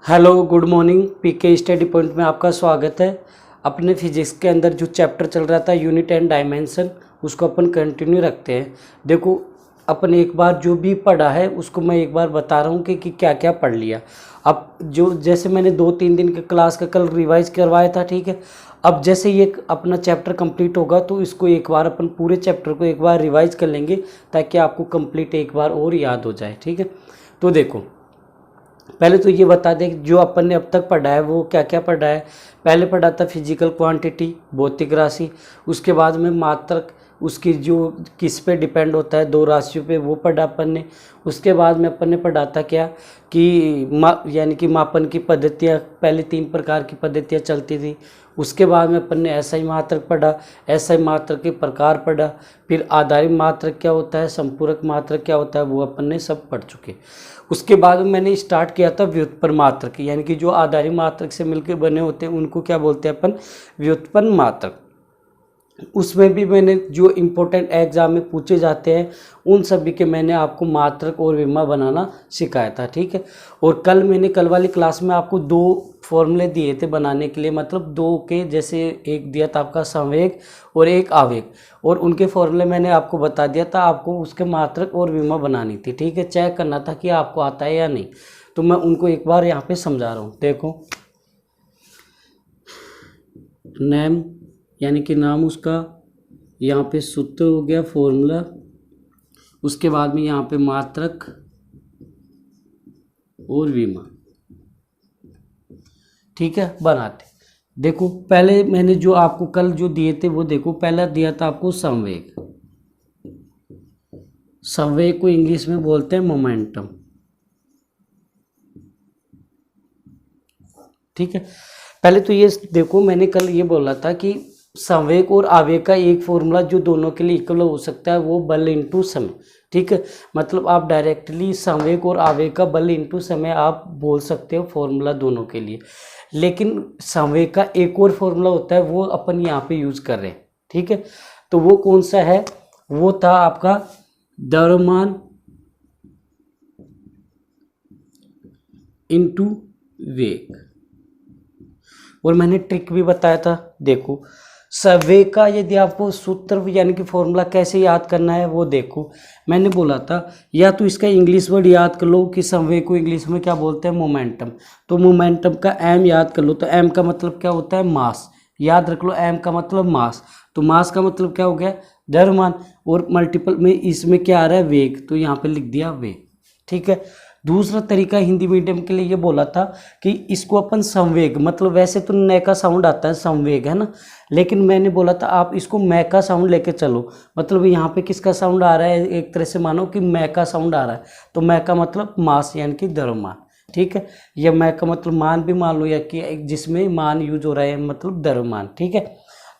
Hello good morning. PK study point में आपका स्वागत है। अपने फिजिक्स के अंदर जो चैप्टर चल रहा था यूनिट एंड डायमेंशन, उसको अपन कंटिन्यू रखते हैं। देखो, अपन एक बार जो भी पढ़ा है उसको मैं एक बार बता रहा हूँ कि क्या क्या पढ़ लिया। अब जो जैसे मैंने 2-3 दिन के क्लास का कल रिवाइज करवाया था, ठीक है। अब जैसे ये अपना चैप्टर कंप्लीट होगा तो इसको एक बार अपन पूरे चैप्टर को एक बार रिवाइज कर लेंगे ताकि आपको कंप्लीट एक बार और याद हो जाए, ठीक है। तो देखो, पहले तो ये बता दें जो अपन ने अब तक पढ़ा है वो क्या क्या पढ़ा है। पहले पढ़ा था फिजिकल क्वांटिटी, भौतिक राशि। उसके बाद में मात्रक, उसकी जो किस पे डिपेंड होता है, दो राशियों पे, वो पढ़ा अपन ने। उसके बाद में अपन ने पढ़ा था क्या कि यानी कि मापन की पद्धतियाँ, पहले 3 प्रकार की पद्धतियाँ चलती थी। उसके बाद में अपन ने एसआई मात्रक पढ़ा, एसआई मात्रक के प्रकार पढ़ा। फिर आधारित मात्रक क्या होता है, संपूरक मात्रक क्या होता है, वो अपन ने सब पढ़ चुके। उसके बाद में मैंने स्टार्ट किया था व्युत्पन्न मात्रक, यानी कि जो आधारित मात्रक से मिलकर बने होते हैं उनको क्या बोलते हैं अपन, व्युत्पन्न मात्रक। उसमें भी मैंने जो इम्पोर्टेंट एग्जाम में पूछे जाते हैं उन सभी के मैंने आपको मात्रक और विमा बनाना सिखाया था, ठीक है। और कल वाली क्लास में आपको 2 फॉर्मूले दिए थे बनाने के लिए, मतलब 2 के जैसे, एक दिया था आपका संवेग और एक आवेग, और उनके फॉर्मूले मैंने आपको बता दिया था। आपको उसके मात्रक और विमा बनानी थी, ठीक है। चेक करना था कि आपको आता है या नहीं। तो मैं उनको एक बार यहाँ पे समझा रहा हूँ। देखो, नेम यानी कि नाम उसका, यहाँ पे सूत्र हो गया, फॉर्मूला। उसके बाद में यहाँ पे मात्रक और विमा, ठीक है, बनाते। देखो, पहले मैंने जो आपको कल जो दिए थे वो देखो, पहला दिया था आपको संवेग। संवेग को इंग्लिश में बोलते हैं मोमेंटम, ठीक है। पहले तो ये देखो, मैंने कल ये बोला था कि संवेग और आवेग का एक फॉर्मूला जो दोनों के लिए इक्वल हो सकता है वो बल इंटू समय, ठीक है। मतलब आप डायरेक्टली संवेग और आवेग का बल इंटू समय आप बोल सकते हो फॉर्मूला दोनों के लिए। लेकिन संवेग का एक और फॉर्मूला होता है, वो अपन यहाँ पे यूज कर रहे हैं, ठीक है। तो वो कौन सा है, वो था आपका द्रव्यमान इंटू वेग। और मैंने ट्रिक भी बताया था। देखो, संवेग का यदि आपको सूत्र यानी कि फॉर्मूला कैसे याद करना है वो देखो, मैंने बोला था या तो इसका इंग्लिश वर्ड याद कर लो कि संवेग को इंग्लिश में क्या बोलते हैं, मोमेंटम। तो मोमेंटम का एम याद कर लो। तो एम का मतलब क्या होता है, मास। याद रख लो, एम का मतलब मास। तो मास का मतलब क्या हो गया, द्रव्यमान। और मल्टीपल में इसमें क्या आ रहा है, वेग, तो यहाँ पे लिख दिया वेग, ठीक है। दूसरा तरीका हिंदी मीडियम के लिए ये बोला था कि इसको अपन संवेग, मतलब वैसे तो न का साउंड आता है, संवेग है ना, लेकिन मैंने बोला था आप इसको मै का साउंड लेके चलो। मतलब यहाँ पे किसका साउंड आ रहा है, एक तरह से मानो कि मै का साउंड आ रहा है। तो मै का मतलब मास यानी कि द्रव्यमान, ठीक है। या मै का मतलब मान भी मान लो, या कि जिसमें मान यूज हो रहा है मतलब द्रव्यमान, ठीक है।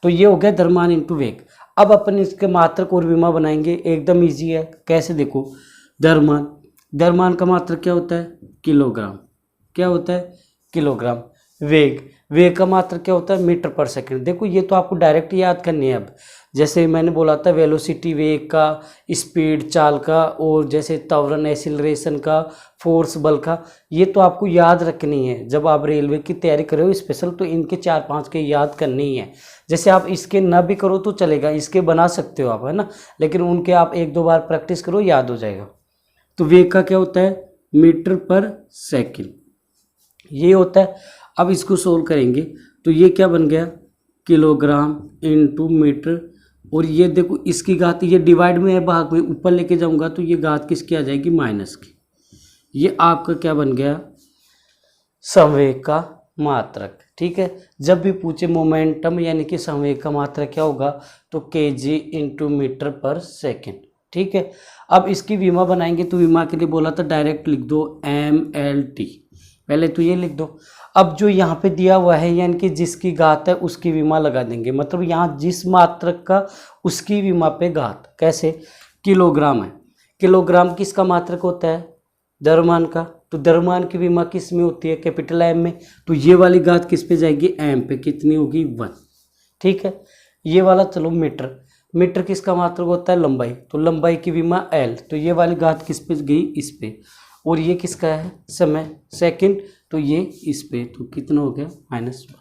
तो ये हो गया द्रव्यमान इंटू वेग। अब अपन इसके मात्रक और विमा बनाएंगे, एकदम ईजी है। कैसे, देखो, द्रव्यमान, द्रव्यमान का मात्रक क्या होता है, किलोग्राम। क्या होता है, किलोग्राम। वेग, वेग का मात्रक क्या होता है, मीटर पर सेकंड। देखो, ये तो आपको डायरेक्ट याद करनी है। अब जैसे मैंने बोला था वेलोसिटी वेग का, स्पीड चाल का, और जैसे त्वरण एक्सीलरेशन का, फोर्स बल का, ये तो आपको याद रखनी है। जब आप रेलवे की तैयारी कर रहे हो स्पेशल, तो इनके 4-5 के याद करनी ही है। जैसे आप इसके ना भी करो तो चलेगा, इसके बना सकते हो आप, है ना, लेकिन उनके आप 1-2 बार प्रैक्टिस करो, याद हो जाएगा। तो वेग का क्या होता है, मीटर पर सेकंड, ये होता है। अब इसको सोल्व करेंगे तो ये क्या बन गया, किलोग्राम इनटू मीटर। और ये देखो, इसकी घात, ये डिवाइड में है, भाग में ऊपर लेके जाऊंगा तो ये घात किसकी आ जाएगी, माइनस की। ये आपका क्या बन गया, संवेग का मात्रक, ठीक है। जब भी पूछे मोमेंटम यानी कि संवेग का मात्रक क्या होगा, तो केजी इंटू मीटर पर सेकेंड, ठीक है। अब इसकी विमा बनाएंगे तो विमा के लिए बोला था डायरेक्ट लिख दो MLT, पहले तो ये लिख दो। अब जो यहाँ पे दिया हुआ है यानी कि जिसकी घात है उसकी विमा लगा देंगे, मतलब यहाँ जिस मात्रक का उसकी विमा पे घात। कैसे, किलोग्राम है, किलोग्राम किसका मात्रक होता है, द्रव्यमान का। तो द्रव्यमान की विमा किस में होती है, कैपिटल M में। तो ये वाली घात किस पे जाएगी, M पे, कितनी होगी, 1, ठीक है। ये वाला चलो मीटर, मीटर किसका मात्रक होता है, लंबाई। तो लंबाई की विमा L, तो ये वाली घात किस पे गई, इस पे। और ये किसका है, समय, सेकंड, तो ये इस पे, तो कितना हो गया -1।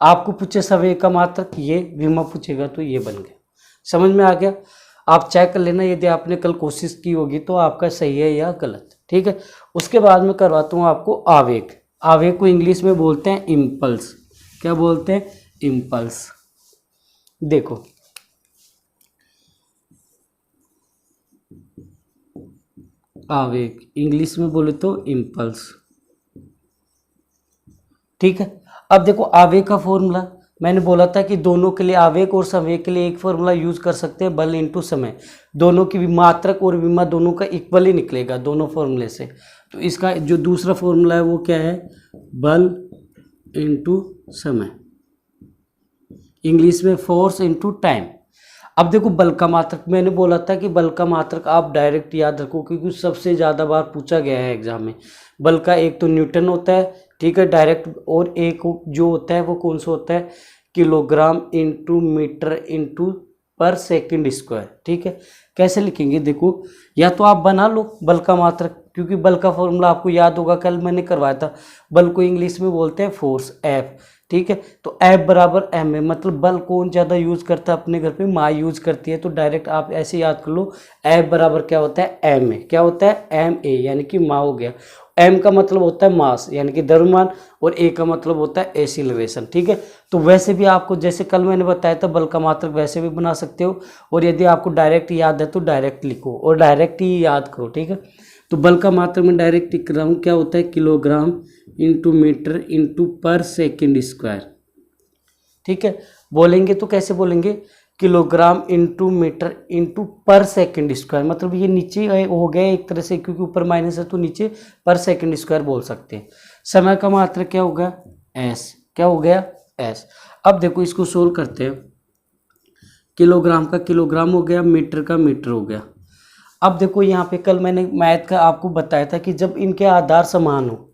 आपको पूछे संवेग का मात्रक, ये विमा पूछेगा तो ये बन गया। समझ में आ गया। आप चेक कर लेना यदि आपने कल कोशिश की होगी तो आपका सही है या गलत। ठीक है, उसके बाद में करवाता हूँ आपको आवेग। आवेग को इंग्लिश में बोलते हैं इम्पल्स। क्या बोलते हैं, इम्पल्स। देखो आवेग इंग्लिश में बोले तो इम्पल्स। ठीक है, अब देखो आवेग का फॉर्मूला मैंने बोला था कि दोनों के लिए, आवेग और संवेग के लिए एक फॉर्मूला यूज कर सकते हैं, बल इंटू समय। दोनों की मात्रक और विमा दोनों का इक्वल ही निकलेगा दोनों फॉर्मूले से। तो इसका जो दूसरा फॉर्मूला है वो क्या है, बल इंटू समय, इंग्लिश में फोर्स इंटू टाइम। अब देखो बल का मात्रक, मैंने बोला था कि बल का मात्रक आप डायरेक्ट याद रखो क्योंकि सबसे ज़्यादा बार पूछा गया है एग्जाम में। बल का एक तो न्यूटन होता है, ठीक है, डायरेक्ट, और एक जो होता है वो कौन सा होता है, किलोग्राम इंटू मीटर इंटू पर सेकंड स्क्वायर। ठीक है, कैसे लिखेंगे, देखो या तो आप बना लो बल का मात्रक, क्योंकि बल का फॉर्मूला आपको याद होगा, कल मैंने करवाया था। बल को इंग्लिश में बोलते हैं फोर्स, एफ। ठीक है, तो एफ बराबर एम है, मतलब बल कौन ज़्यादा यूज करता है अपने घर पे, माँ यूज करती है। तो डायरेक्ट आप ऐसे याद कर लो, एफ बराबर क्या होता है, एम ए। क्या होता है, एम ए, यानी कि माँ हो गया। एम का मतलब होता है मास यानी कि द्रव्यमान, और ए का मतलब होता है एक्सीलरेशन। ठीक है, तो वैसे भी आपको जैसे कल मैंने बताया था बल का मात्रक वैसे भी बना सकते हो, और यदि आपको डायरेक्ट याद है तो डायरेक्ट लिखो और डायरेक्ट ही याद करो। ठीक है, तो बल का मात्रक में डायरेक्ट लिख रहा हूँ, क्या होता है, किलोग्राम इंटू मीटर इंटू पर सेकेंड स्क्वायर। ठीक है, बोलेंगे तो कैसे बोलेंगे, किलोग्राम इंटू मीटर इंटू पर सेकंड स्क्वायर, मतलब ये नीचे हो गया एक तरह से, क्योंकि ऊपर माइनस है तो नीचे पर सेकंड स्क्वायर बोल सकते हैं। समय का मात्रक क्या होगा, एस। क्या हो गया, एस। अब देखो इसको सोल्व करते हैं, किलोग्राम का किलोग्राम हो गया, मीटर का मीटर हो गया। अब देखो यहाँ पे कल मैंने मैथ का आपको बताया था कि जब इनके आधार समान हो,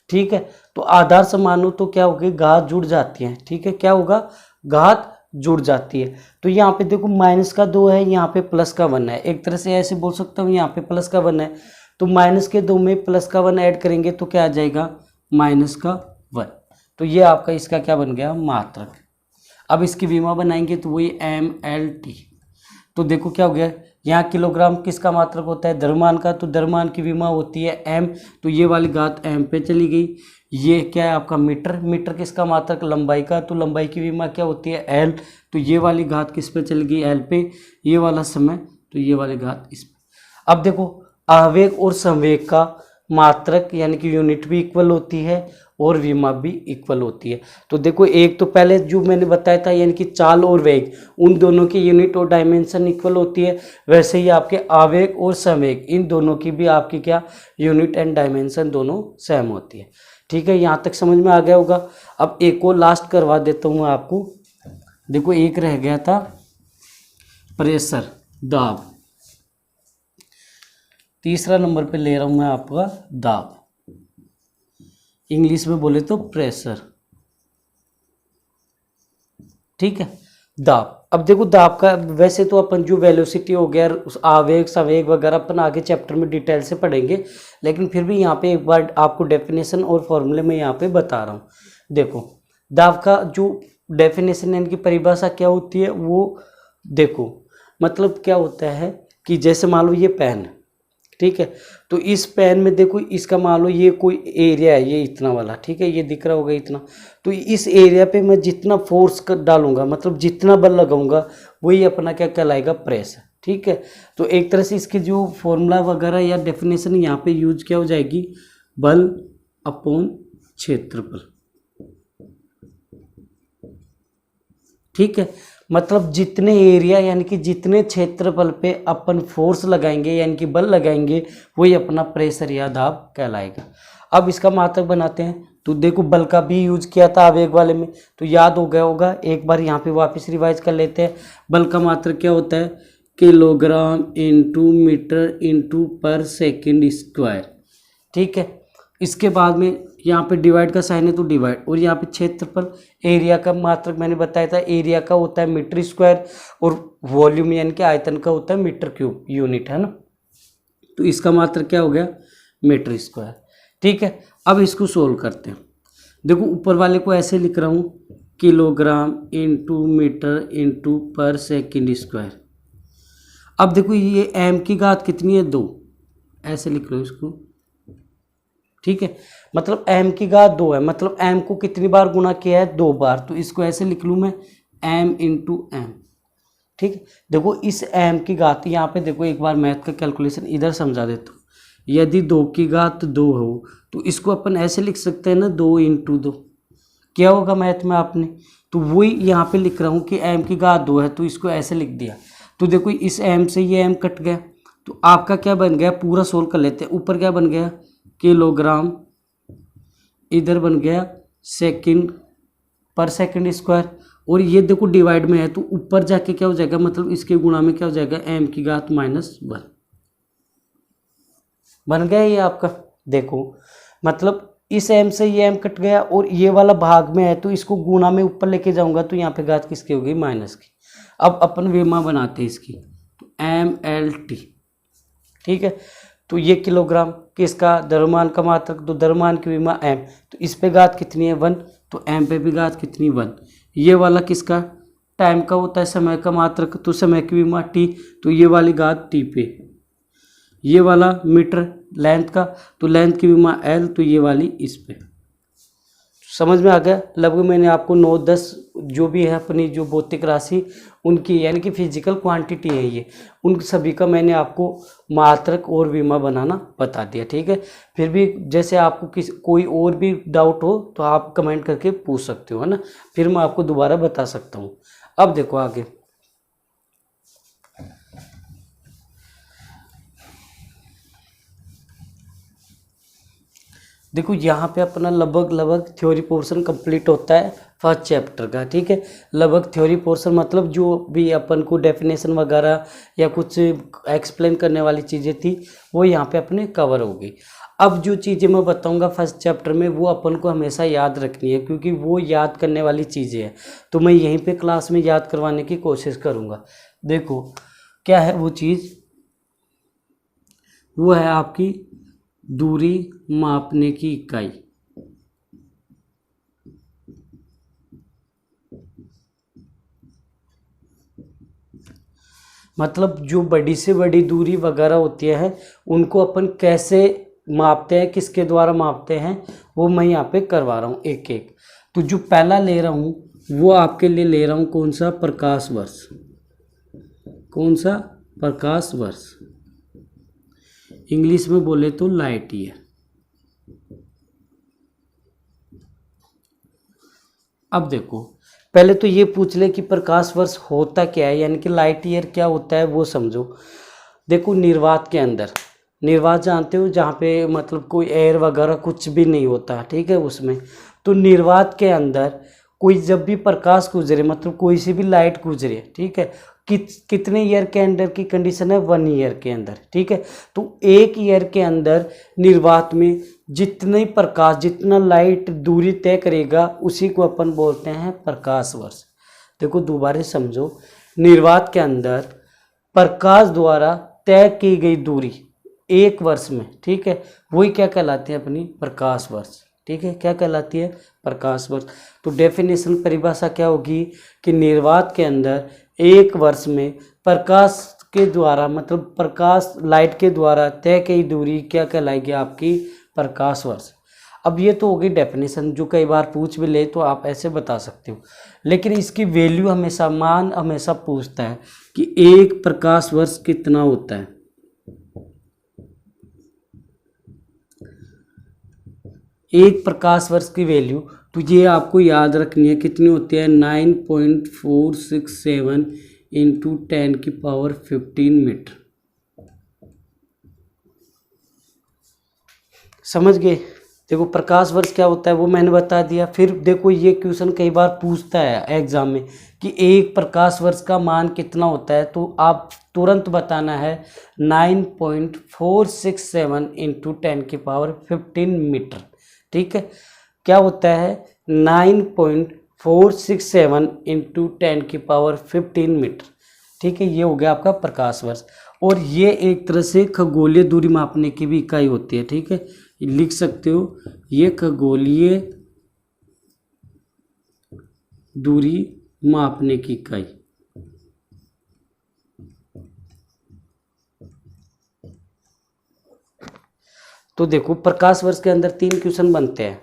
ठीक है, तो आधार समान हो तो क्या होगा, घात जुड़ जाती है। ठीक है, क्या होगा, घात जुड़ जाती है। तो यहाँ पे देखो -2 है, यहाँ पे +1 है, एक तरह से ऐसे बोल सकता हूँ, यहाँ पे +1 है, तो -2 में +1 ऐड करेंगे तो क्या आ जाएगा, -1। तो ये आपका इसका क्या बन गया, मात्रक। अब इसकी विमा बनाएंगे तो वही mLT। तो देखो क्या हो गया, यहाँ किलोग्राम किसका मात्रक होता है, द्रव्यमान का, तो द्रव्यमान की विमा होती है m, तो ये वाली घात m पे चली गई। ये क्या है आपका मीटर, मीटर किसका मात्रक, लंबाई का, तो लंबाई की विमा क्या होती है l, तो ये वाली घात किस पे चली गई, l पे। ये वाला समय, तो ये वाली घात इस पे। अब देखो आवेग और संवेग का मात्रक यानी कि यूनिट भी इक्वल होती है और विमा भी इक्वल होती है। तो देखो एक तो पहले जो मैंने बताया था यानी कि चाल और वेग, उन दोनों की यूनिट और डायमेंशन इक्वल होती है, वैसे ही आपके आवेग और संवेग इन दोनों की भी आपकी क्या यूनिट एंड डायमेंशन दोनों सेम होती है। ठीक है, यहाँ तक समझ में आ गया होगा। अब एक और लास्ट करवा देता हूँ आपको। देखो एक रह गया था प्रेशर, दाब। तीसरा नंबर पे ले रहा हूँ मैं आपका दाब, इंग्लिश में बोले तो प्रेशर। ठीक है, दाब। अब देखो दाब का वैसे तो अपन जो वेलोसिटी हो गया, उस आवेग संवेग वगैरह अपन आगे चैप्टर में डिटेल से पढ़ेंगे, लेकिन फिर भी यहाँ पे एक बार आपको डेफिनेशन और फॉर्मूले में यहाँ पे बता रहा हूँ। देखो दाब का जो डेफिनेशन यानी कि परिभाषा क्या होती है वो देखो, मतलब क्या होता है कि जैसे मान लो ये पेन, ठीक है, तो इस पेन में देखो इसका मान लो ये कोई एरिया है, ये इतना वाला, ठीक है, ये दिख रहा होगा इतना, तो इस एरिया पे मैं जितना फोर्स कर डालूंगा, मतलब जितना बल लगाऊंगा, वही अपना क्या कहलाएगा, प्रेस। ठीक है, तो एक तरह से इसके जो फॉर्मूला वगैरह या डेफिनेशन यहाँ पे यूज क्या हो जाएगी, बल अपॉन क्षेत्रफल। ठीक है, मतलब जितने एरिया यानी कि जितने क्षेत्रफल पे अपन फोर्स लगाएंगे यानी कि बल लगाएंगे, वही अपना प्रेशर या दाब कहलाएगा। अब इसका मात्रक बनाते हैं, तो देखो बल का भी यूज किया था आवेग वाले में, तो याद हो गया होगा, एक बार यहाँ पे वापस रिवाइज कर लेते हैं। बल का मात्रक क्या होता है, किलोग्राम इंटू मीटर इंटू पर सेकेंड स्क्वायर। ठीक है, इसके बाद में यहाँ पे डिवाइड का साइन है तो डिवाइड, और यहाँ पे क्षेत्रफल, एरिया का मात्रक मैंने बताया था, एरिया का होता है मीटर स्क्वायर, और वॉल्यूम यानी कि आयतन का होता है मीटर क्यूब यूनिट, है ना। तो इसका मात्रक क्या हो गया, मीटर स्क्वायर। ठीक है, अब इसको सोल्व करते हैं। देखो ऊपर वाले को ऐसे लिख रहा हूँ, किलोग्राम इंटू मीटर इंटू पर सेकंड स्क्वायर। अब देखो ये एम की घात कितनी है, 2, ऐसे लिख लो इसको। ठीक है, मतलब m की घात 2 है, मतलब m को कितनी बार गुणा किया है, 2 बार, तो इसको ऐसे लिख लूँ मैं m इंटू एम। ठीक है, देखो इस m की घात, यहाँ पे देखो एक बार मैथ का कैलकुलेशन इधर समझा देता हूँ। यदि 2 की घात 2 हो तो इसको अपन ऐसे लिख सकते हैं ना, 2 इंटू 2। क्या होगा मैथ में आपने, तो वही यहाँ पे लिख रहा हूँ कि m की घात 2 है, तो इसको ऐसे लिख दिया। तो देखो इस m से ये m कट गया, तो आपका क्या बन गया, पूरा सोल्व कर लेते हैं। ऊपर क्या बन गया, किलोग्राम, इधर बन गया सेकंड पर सेकंड स्क्वायर, और ये देखो डिवाइड में है तो ऊपर जाके क्या हो जाएगा, मतलब इसके गुणा में क्या हो जाएगा, m की घात -1 बन गया ये आपका। देखो मतलब इस m से ये m कट गया और ये वाला भाग में है, तो इसको गुणा में ऊपर लेके जाऊंगा तो यहाँ पे घात किसकी होगी, माइनस की। अब अपन विमा बनाते हैं इसकी, तो mLT। ठीक है, तो ये किलोग्राम किसका, द्रव्यमान का मात्रक, तो द्रव्यमान की विमा m, तो इस पे घात कितनी है, 1, तो m पे भी घात कितनी, 1। ये वाला किसका, टाइम का होता है, समय का मात्रक, तो समय की विमा t, तो ये वाली घात t पे। ये वाला मीटर लेंथ का, तो लेंथ की विमा l, तो ये वाली इस पे। समझ में आ गया। लगभग मैंने आपको 9-10 जो भी है अपनी जो भौतिक राशि उनकी, यानी कि फिजिकल क्वांटिटी है ये, उन सभी का मैंने आपको मात्रक और विमा बनाना बता दिया। ठीक है, फिर भी जैसे आपको कोई और भी डाउट हो तो आप कमेंट करके पूछ सकते हो, है ना, फिर मैं आपको दोबारा बता सकता हूँ। अब देखो आगे, देखो यहाँ पे अपना लगभग थ्योरी पोर्शन कंप्लीट होता है फर्स्ट चैप्टर का। ठीक है, लगभग थ्योरी पोर्शन मतलब जो भी अपन को डेफिनेशन वगैरह या कुछ एक्सप्लेन करने वाली चीज़ें थी वो यहाँ पे अपने कवर होगी। अब जो चीज़ें मैं बताऊंगा फर्स्ट चैप्टर में वो अपन को हमेशा याद रखनी है, क्योंकि वो याद करने वाली चीज़ें हैं, तो मैं यहीं पे क्लास में याद करवाने की कोशिश करूँगा। देखो क्या है वो चीज़, वो है आपकी दूरी मापने की इकाई। मतलब जो बड़ी से बड़ी दूरी वगैरह होती है उनको अपन कैसे मापते हैं, किसके द्वारा मापते हैं, वो मैं यहाँ पे करवा रहा हूँ एक एक। तो जो पहला ले रहा हूँ वो आपके लिए ले रहा हूँ, कौन सा, प्रकाश वर्ष। कौन सा, प्रकाश वर्ष, इंग्लिश में बोले तो लाइट ईयर। अब देखो पहले तो ये पूछ ले कि प्रकाश वर्ष होता क्या है, यानी कि लाइट ईयर क्या होता है वो समझो। देखो निर्वात के अंदर, निर्वात जानते हो, जहाँ पे मतलब कोई एयर वगैरह कुछ भी नहीं होता, ठीक है, उसमें, तो निर्वात के अंदर कोई जब भी प्रकाश गुजरे, मतलब कोई सी भी लाइट गुजरे, ठीक है, कितने ईयर के अंदर की कंडीशन है, 1 ईयर के अंदर। ठीक है, तो 1 ईयर के अंदर निर्वात में जितने प्रकाश, जितना लाइट दूरी तय करेगा उसी को अपन बोलते हैं प्रकाश वर्ष। देखो दोबारा समझो, निर्वात के अंदर प्रकाश द्वारा तय की गई दूरी 1 वर्ष में, ठीक है, वही क्या कहलाती है, अपनी प्रकाश वर्ष। ठीक है, क्या कहलाती है, प्रकाश वर्ष। तो डेफिनेशन परिभाषा क्या होगी कि निर्वात के अंदर 1 वर्ष में प्रकाश के द्वारा, मतलब प्रकाश लाइट के द्वारा तय की दूरी क्या कहलाएगी, आपकी प्रकाश वर्ष। अब ये तो होगी डेफिनेशन, जो कई बार पूछ भी ले तो आप ऐसे बता सकते हो, लेकिन इसकी वैल्यू हमेशा, मान हमेशा पूछता है कि 1 प्रकाश वर्ष कितना होता है। एक प्रकाश वर्ष की वैल्यू, तो ये आपको याद रखनी है, कितनी होती है, 9.467 इंटू 10⁻15 मीटर। समझ गए। देखो प्रकाश वर्ष क्या होता है वो मैंने बता दिया। फिर देखो ये क्वेश्चन कई बार पूछता है एग्जाम में कि 1 प्रकाश वर्ष का मान कितना होता है, तो आप तुरंत बताना है 9.467 इंटू 10⁻15 मीटर। ठीक है, क्या होता है, 9.467 इंटू 10⁻15 मीटर। ठीक है, ये हो गया आपका प्रकाश वर्ष। और ये एक तरह से खगोलीय दूरी मापने की भी इकाई होती है। ठीक है, लिख सकते हो, ये खगोलीय दूरी मापने की इकाई। तो देखो प्रकाश वर्ष के अंदर 3 क्वेश्चन बनते हैं,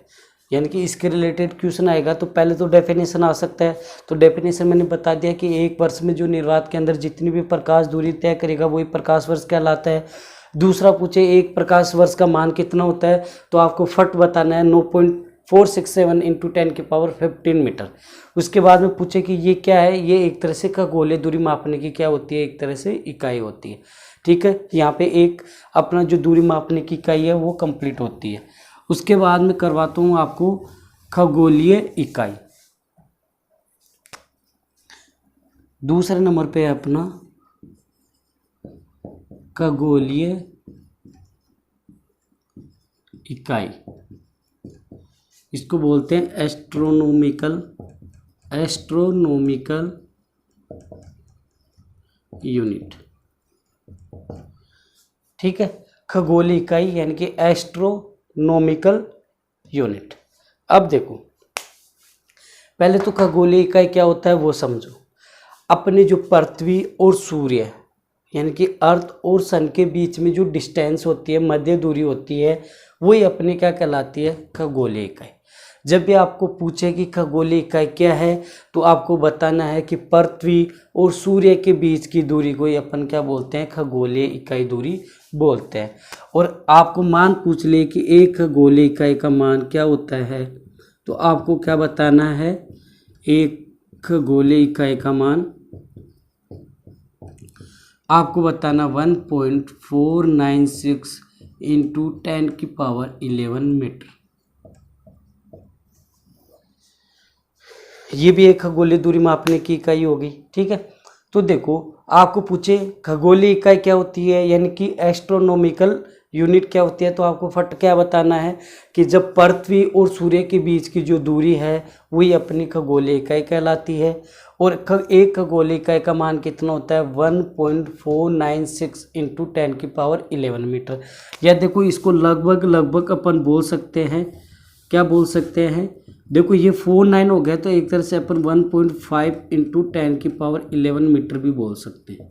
यानी कि इसके रिलेटेड क्वेश्चन आएगा। तो पहले तो डेफिनेशन आ सकता है, तो डेफिनेशन मैंने बता दिया कि एक वर्ष में जो निर्वात के अंदर जितनी भी प्रकाश दूरी तय करेगा वही प्रकाश वर्ष कहलाता है। दूसरा पूछे एक प्रकाश वर्ष का मान कितना होता है, तो आपको फट बताना है 9.467 इंटू 10⁻15 मीटर। उसके बाद में पूछे कि ये क्या है, ये एक तरह से खगोलीय दूरी मापने की क्या होती है, एक तरह से इकाई होती है। ठीक है, यहाँ पे एक अपना जो दूरी मापने की इकाई है वो कंप्लीट होती है। उसके बाद में करवाता हूँ आपको खगोलीय इकाई। दूसरे नंबर पे है अपना खगोलीय इकाई, इसको बोलते हैं एस्ट्रोनॉमिकल यूनिट। ठीक है, खगोलीय इकाई यानी कि एस्ट्रोनॉमिकल यूनिट। अब देखो पहले तो खगोलीय इकाई क्या होता है वो समझो। अपने जो पृथ्वी और सूर्य यानी कि अर्थ और सन के बीच में जो डिस्टेंस होती है, मध्य दूरी होती है, वही अपनी क्या कहलाती है, खगोलीय इकाई। जब भी आपको पूछे कि खगोलीय इकाई क्या है, तो आपको बताना है कि पृथ्वी और सूर्य के बीच की दूरी को अपन क्या बोलते हैं, खगोलीय इकाई दूरी बोलते हैं। और आपको मान पूछ ले कि एक खगोलीय इकाई का मान क्या होता है, तो आपको क्या बताना है, एक खगोलीय इकाई का मान आपको बताना 1.496 इंटू 10⁻11 मीटर। ये भी एक खगोलीय दूरी मापने की इकाई होगी। ठीक है, तो देखो आपको पूछे खगोलीय इकाई क्या होती है यानी कि एस्ट्रोनॉमिकल यूनिट क्या होती है, तो आपको फट क्या बताना है कि जब पृथ्वी और सूर्य के बीच की जो दूरी है वही अपनी खगोलीय इकाई कहलाती है। और एक खगोलीय इकाई का मान कितना होता है, 1.496 इंटू 10⁻11 मीटर। या देखो इसको लगभग अपन बोल सकते हैं, क्या बोल सकते हैं, देखो ये 49 हो गया, तो एक तरह से अपन 1.5 इंटू 10⁻11 मीटर भी बोल सकते हैं।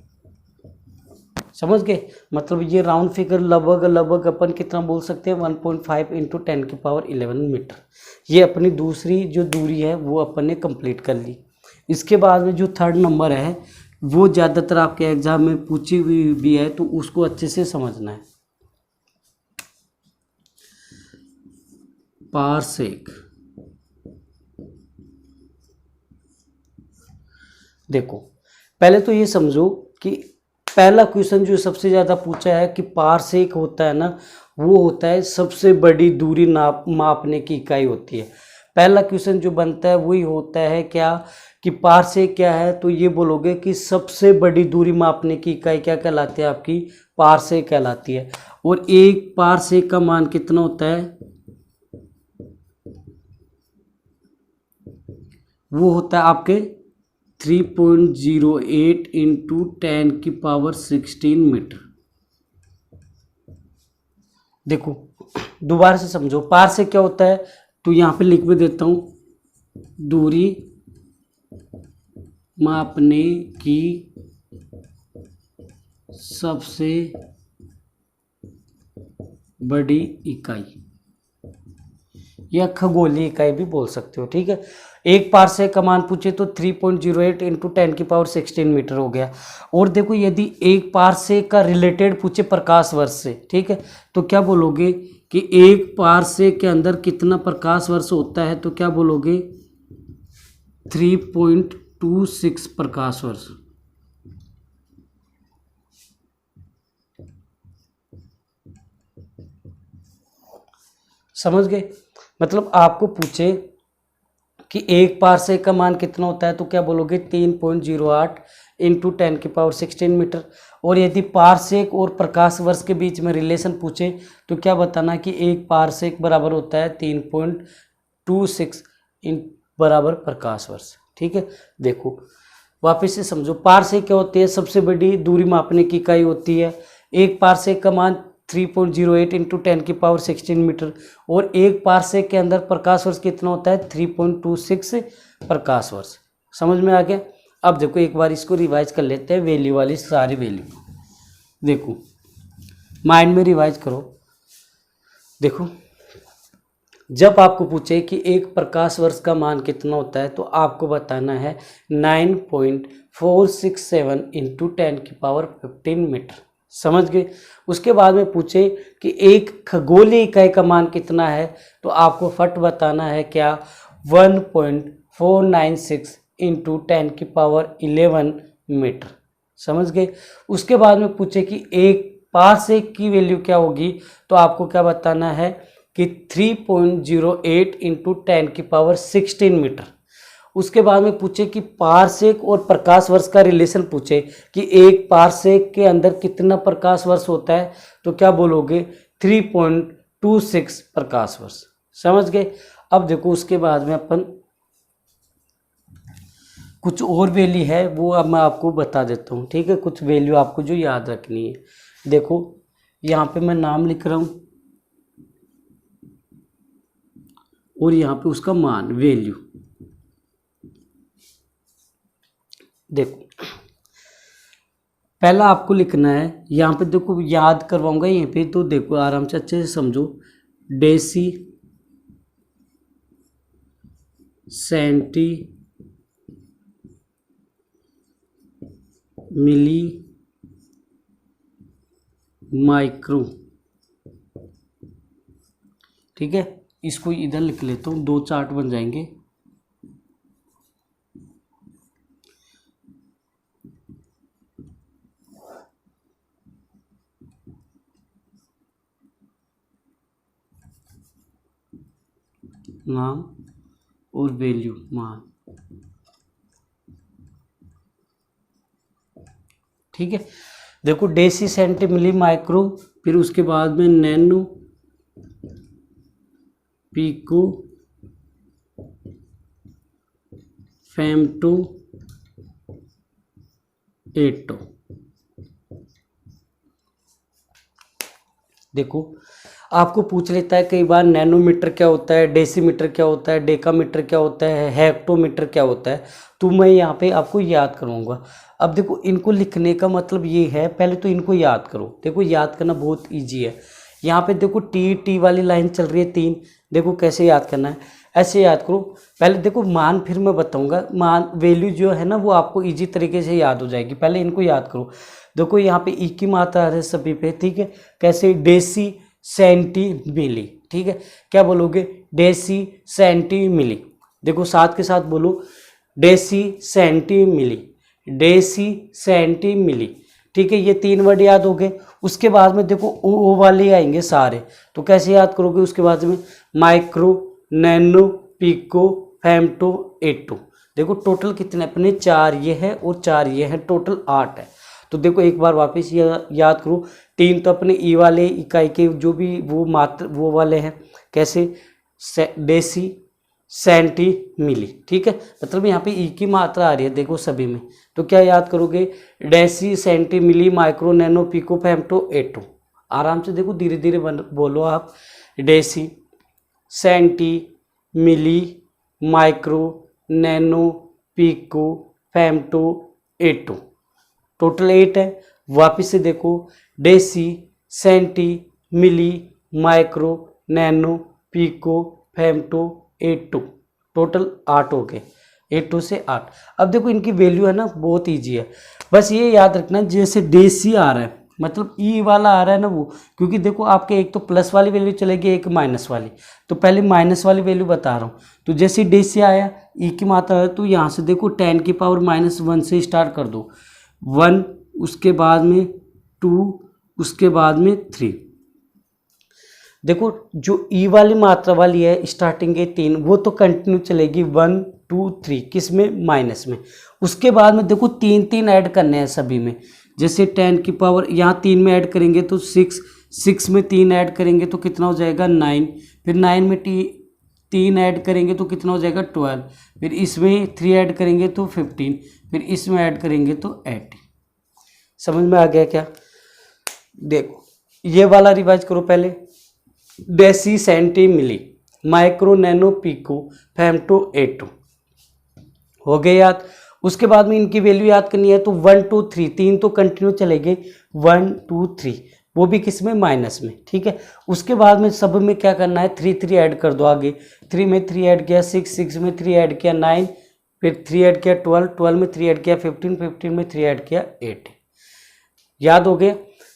समझ गए, मतलब ये राउंड फिगर लगभग अपन कितना बोल सकते हैं, 1.5 इंटू 10⁻11 मीटर। ये अपनी दूसरी जो दूरी है वो अपन ने कंप्लीट कर ली। इसके बाद में जो थर्ड नंबर है वो ज़्यादातर आपके एग्जाम में पूछी हुई भी है, तो उसको अच्छे से समझना है। पारसेक, देखो पहले तो ये समझो कि पहला क्वेश्चन जो सबसे ज़्यादा पूछा है कि पारसेक होता है ना, वो होता है सबसे बड़ी दूरी मापने की इकाई होती है। पहला क्वेश्चन जो बनता है वही होता है क्या कि पारसेक क्या है, तो ये बोलोगे कि सबसे बड़ी दूरी मापने की इकाई क्या कहलाती है, आपकी पारसेक कहलाती है। और एक पारसेक का मान कितना होता है, वो होता है आपके 3.08 इंटू 10⁻16 मीटर। देखो दोबारा से समझो पारसेक क्या होता है, तो यहाँ पे लिख भी देता हूँ, दूरी मापने की सबसे बड़ी इकाई या खगोलीय इकाई भी बोल सकते हो। ठीक है, एक पारसेक का मान पूछे तो 3.08 इंटू 10⁻16 मीटर हो गया। और देखो यदि एक पारसेक का रिलेटेड पूछे प्रकाश वर्ष से, ठीक है, तो क्या बोलोगे कि एक पारसेक के अंदर कितना प्रकाश वर्ष होता है, तो क्या बोलोगे 3.26 प्रकाश वर्ष। समझ गए, मतलब आपको पूछे कि एक पारसेक का मान कितना होता है, तो क्या बोलोगे 3.08 इंटू 10⁻16 मीटर। और यदि पारसेक और प्रकाश वर्ष के बीच में रिलेशन पूछे तो क्या बताना कि एक पारसेक बराबर होता है 3.26 बराबर प्रकाश वर्ष। ठीक है, देखो वापस से समझो, पारसेक क्या होती है, सबसे बड़ी दूरी मापने की इकाई होती है। एक पारसेक का मान 3.08 इंटू 10⁻16 मीटर, और एक पारसेक के अंदर प्रकाश वर्ष कितना होता है, 3.26 प्रकाश वर्ष। समझ में आ गया। अब देखो एक बार इसको रिवाइज कर लेते हैं, वैल्यू वाली सारी वैल्यू देखो, माइंड में रिवाइज करो। देखो जब आपको पूछे कि एक प्रकाश वर्ष का मान कितना होता है, तो आपको बताना है 9.467 इंटू 10⁻15 मीटर। समझ गए। उसके बाद में पूछे कि एक खगोलीय इकाई का मान कितना है, तो आपको फट बताना है क्या, 1.496 इंटू 10⁻11 मीटर। समझ गए। उसके बाद में पूछे कि एक पारसेक की वैल्यू क्या होगी, तो आपको क्या बताना है कि 3.08 इंटू 10⁻16 मीटर। उसके बाद में पूछे कि पारसेक और प्रकाश वर्ष का रिलेशन पूछे कि एक पारसेक के अंदर कितना प्रकाश वर्ष होता है, तो क्या बोलोगे, 3.26 प्रकाश वर्ष। समझ गए। अब देखो उसके बाद में अपन कुछ और वैल्यू है वो अब मैं आपको बता देता हूँ, ठीक है। कुछ वैल्यू आपको जो याद रखनी है। देखो यहाँ पे मैं नाम लिख रहा हूँ और यहाँ पे उसका मान वैल्यू। देखो पहला आपको लिखना है, यहाँ पे देखो याद करवाऊंगा यहीं पे, तो देखो आराम से अच्छे से समझो। डेसी सेंटी मिली माइक्रो, ठीक है। इसको इधर लिख लेता हूँ, 2 चार्ट बन जाएंगे। नाम और वैल्यू मान, ठीक है। देखो डेसी सेंटी मिली माइक्रो, फिर उसके बाद में नैनो पिको फेमटो एटो। देखो आपको पूछ लेता है कई बार नैनोमीटर क्या होता है, डेसीमीटर क्या होता है, डेकामीटर क्या होता है, हेक्टोमीटर क्या होता है, तो मैं यहाँ पे आपको याद करूँगा। अब देखो इनको लिखने का मतलब ये है, पहले तो इनको याद करो। देखो याद करना बहुत इजी है। यहाँ पे देखो टी वाली लाइन चल रही है 3। देखो कैसे याद करना है, ऐसे याद करो। पहले देखो मान, फिर मैं बताऊंगा मान, वैल्यू जो है ना वो आपको इजी तरीके से याद हो जाएगी। पहले इनको याद करो। देखो यहाँ पे ई की मात्रा है सभी पे, ठीक है। कैसे, डेसी सेंटी मिली, ठीक है। क्या बोलोगे, डेसी सेंटी मिली। देखो साथ के साथ बोलो, deci centi milli, deci centi milli, ठीक है। ये 3 वर्ड याद हो गए। उसके बाद में देखो ओ वाले आएंगे सारे, तो कैसे याद करोगे। उसके बाद में माइक्रो, नैनो, पिको, फेमटो, एटो। देखो टोटल कितने अपने 4 ये है और 4 ये है, टोटल 8 है। तो देखो एक बार वापस याद करो, 3 तो अपने ई वाले इकाई के जो भी वो मात्र वो वाले हैं, कैसे, डेसी सेंटी मिली, ठीक है। मतलब यहाँ पे ई की मात्रा आ रही है देखो सभी में, तो क्या याद करोगे, deci centi milli micro nano pico femto atto. आराम से देखो धीरे धीरे बोलो आप, deci centi milli micro nano pico femto atto, total 8 है। वापिस से देखो, deci centi milli micro nano pico femto atto, total 8 हो गए, 8 से 8। अब देखो इनकी वैल्यू है ना बहुत ईजी है, बस ये याद रखना जैसे डेसी आ रहा है मतलब ई वाला आ रहा है ना वो, क्योंकि देखो आपके एक तो प्लस वाली वैल्यू चलेगी, एक माइनस वाली, तो पहले माइनस वाली वैल्यू बता रहा हूँ। तो जैसे डेसी आया ई की मात्रा है, तो यहाँ से देखो 10⁻−1 से स्टार्ट कर दो, 1 उसके बाद में 2 उसके बाद में 3। देखो जो ई वाली मात्रा वाली है स्टार्टिंग के 3 वो तो कंटिन्यू चलेगी 1 2 3, किस में, माइनस में। उसके बाद में देखो 3 ऐड करने हैं सभी में, जैसे 10 की पावर यहाँ 3 में ऐड करेंगे तो 6 में 3 ऐड करेंगे तो कितना हो जाएगा 9, फिर 9 में 3 ऐड करेंगे तो कितना हो जाएगा 12, फिर इसमें 3 ऐड करेंगे तो 15, फिर इसमें ऐड करेंगे तो 18। समझ में आ गया क्या? देखो ये वाला रिवाइज करो पहले। Deci centi milli micro nano pico femto atto हो गए याद। उसके बाद में इनकी वैल्यू याद करनी है तो 1 2 3 तीन तो कंटिन्यू चलेंगे 1 2 3, वो भी किस में माइनस में, ठीक है। उसके बाद में सब में क्या करना है 3 3 ऐड कर दो आगे, 3 में 3 ऐड किया 6, 6 में 3 ऐड किया 9, फिर 3 ऐड किया 12, 12 में 3 ऐड किया 15, 15 में 3 ऐड किया 8। याद हो गया।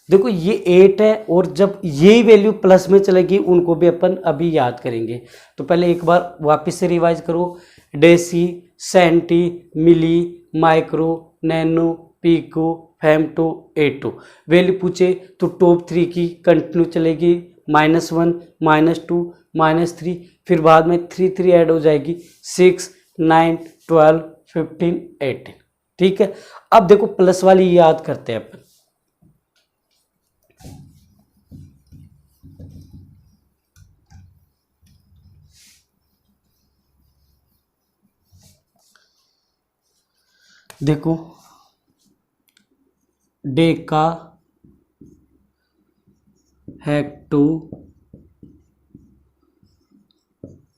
देखो ये 8 है और जब ये वैल्यू प्लस में चलेगी उनको भी अपन अभी याद करेंगे। तो पहले एक बार वापस से रिवाइज करो। Deci centi milli micro nano pico femto atto. Value पूछे तो टॉप 3 की कंटिन्यू चलेगी -1 -2 -3, फिर बाद में 3 3 ऐड हो जाएगी 6 9 12 15 18, ठीक है। अब देखो प्लस वाली याद करते हैं अपन। देखो Deka hecto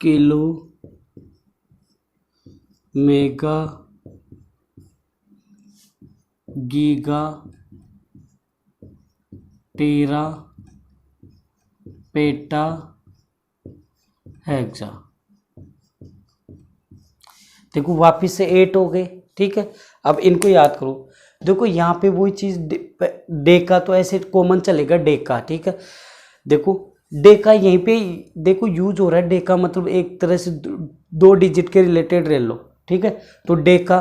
kilo mega giga tera peta hexa. देखो वापिस से 8 हो गए, ठीक है। अब इनको याद करो। देखो यहाँ पे वही चीज़ डेका तो ऐसे कॉमन चलेगा डेका, ठीक है। देखो डेका यहीं पे देखो यूज हो रहा है। डेका मतलब एक तरह से 2 डिजिट के रिलेटेड ले लो, ठीक है। तो डेका,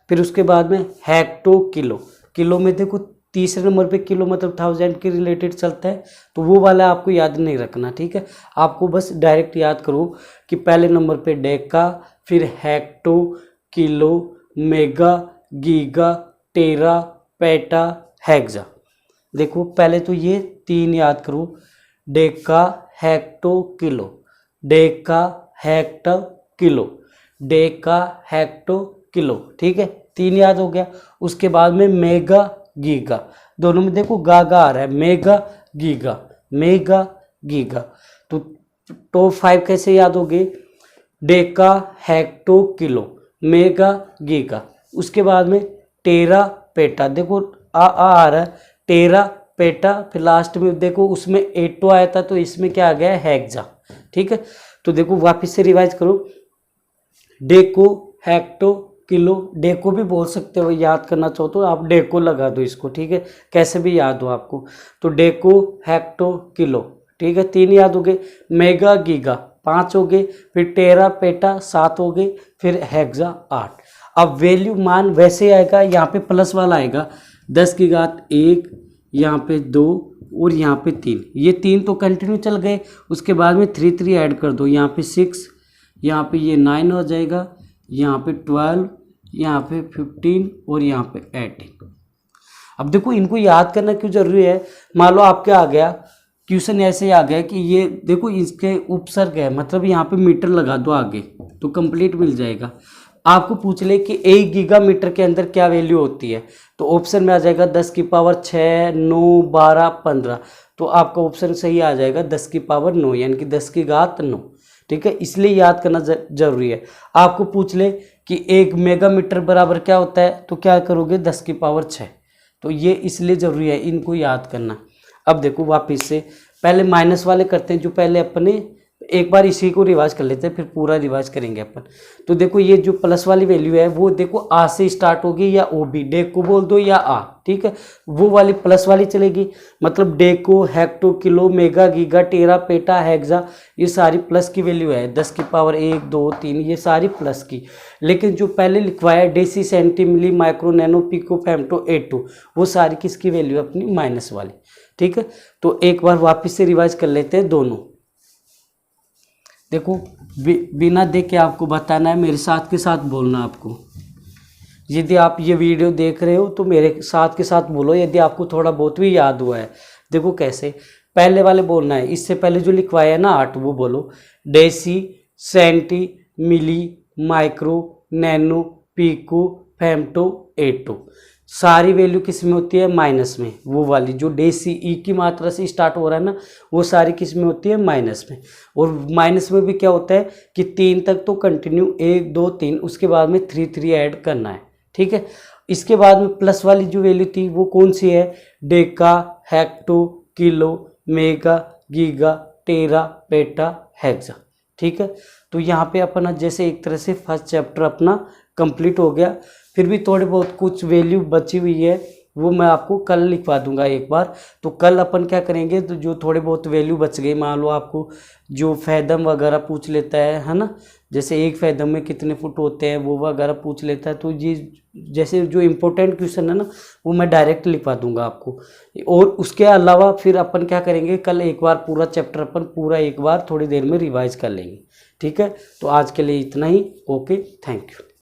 फिर उसके बाद में हेक्टो किलो, किलो में देखो तीसरे नंबर पे किलो मतलब 1000 के रिलेटेड चलता है, तो वो वाला आपको याद नहीं रखना, ठीक है। आपको बस डायरेक्ट याद करो कि पहले नंबर पे डेका, फिर hecto kilo mega giga tera peta hexa. देखो पहले तो ये 3 याद करो, Deka hecto kilo, Deka hecto kilo, Deka hecto kilo, ठीक है। 3 याद हो गया। उसके बाद में मेगा गीगा, दोनों में देखो गागा आ रहा है, मेगा गीगा मेगा गीगा। तो टॉप 5 कैसे याद हो गए? Deka hecto kilo mega giga. उसके बाद में टेरा पेटा, देखो आ रहा है टेरा पेटा, फिर लास्ट में देखो उसमें एटो आया था तो इसमें क्या आ गया है हेक्सा, ठीक है। तो देखो वापस से रिवाइज करो। डेको हेक्टो किलो, डेको भी बोल सकते हो, याद करना चाहो तो आप डेको लगा दो इसको, ठीक है। कैसे भी याद हो आपको। तो डेको हेक्टो किलो, ठीक है। 3 याद हो गए। मेगा गीगा 5 हो गए, फिर टेरा पेटा 7 हो गए, फिर हेक्सा 8। अब वैल्यू मान वैसे आएगा, यहाँ पे प्लस वाला आएगा 10 की घात 1, यहाँ पे 2 और यहाँ पे 3। ये 3 तो कंटिन्यू चल गए। उसके बाद में 3 3 ऐड कर दो, यहाँ पे 6, यहाँ पे ये 9 हो जाएगा, यहाँ पे 12, यहाँ पे 15 और यहाँ पे 18। अब देखो इनको याद करना क्यों जरूरी है। मान लो आपके आ गया क्वेश्चन ऐसे आ गया कि ये देखो इसके उपसर्ग है, मतलब यहाँ पे मीटर लगा दो आगे तो कंप्लीट मिल जाएगा। आपको पूछ ले कि 1 गीगा मीटर के अंदर क्या वैल्यू होती है, तो ऑप्शन में आ जाएगा 10 की पावर 6 9 12 15। तो आपका ऑप्शन सही आ जाएगा 10 की पावर 9, यानी कि 10 की घात 9, ठीक है। इसलिए याद करना जरूरी है। आपको पूछ ले कि 1 मेगा मीटर बराबर क्या होता है, तो क्या करोगे 10 की पावर 6। तो ये इसलिए ज़रूरी है इनको याद करना। अब देखो वापस से पहले माइनस वाले करते हैं, जो पहले अपने एक बार इसी को रिवाइज कर लेते हैं, फिर पूरा रिवाइज करेंगे अपन। तो देखो ये जो प्लस वाली वैल्यू है वो देखो आ से स्टार्ट होगी या ओ बी, डेको बोल दो या आ, ठीक है। वो वाली प्लस वाली चलेगी, मतलब deco hecto kilo mega giga tera peta hexa, ये सारी प्लस की वैल्यू है। 10 की पावर 1 2 3 ये सारी प्लस की। लेकिन जो पहले लिखवाया deci centi milli micro nano pico femto atto, वो सारी किसकी वैल्यू है अपनी माइनस वाली, ठीक है। तो एक बार वापस से रिवाइज कर लेते हैं दोनों। देखो बिना देख के आपको बताना है, मेरे साथ के साथ बोलना आपको। यदि आप ये वीडियो देख रहे हो तो मेरे साथ के साथ बोलो, यदि आपको थोड़ा बहुत भी याद हुआ है। देखो कैसे, पहले वाले बोलना है, इससे पहले जो लिखवाया है ना 8 वो बोलो। Deci centi, milli, micro, nano, pico, femto, एटो। सारी वैल्यू किस में होती है? माइनस में। वो वाली जो डेसी ई की मात्रा से स्टार्ट हो रहा है ना, वो सारी किस में होती है? माइनस में। और माइनस में भी क्या होता है कि 3 तक तो कंटिन्यू 1 2 3, उसके बाद में 3 ऐड करना है, ठीक है। इसके बाद में प्लस वाली जो वैल्यू थी वो कौन सी है? Deca, hecto, kilo, mega, giga, tera, peta, hexa, ठीक है। तो यहाँ पे अपना जैसे एक तरह से फर्स्ट चैप्टर अपना कंप्लीट हो गया। फिर भी थोड़े बहुत कुछ वैल्यू बची हुई है, वो मैं आपको कल लिखवा दूंगा एक बार। तो कल अपन क्या करेंगे, तो जो थोड़े बहुत वैल्यू बच गई, मान लो आपको जो फैदम वगैरह पूछ लेता है ना, जैसे एक फैदम में कितने फुट होते हैं वो वगैरह पूछ लेता है, तो ये जैसे जो इम्पोर्टेंट क्वेश्चन है ना, वो मैं डायरेक्ट लिखवा दूंगा आपको। और उसके अलावा फिर अपन क्या करेंगे, कल एक बार पूरा चैप्टर अपन पूरा एक बार थोड़ी देर में रिवाइज कर लेंगे, ठीक है। तो आज के लिए इतना ही। Okay, thank you.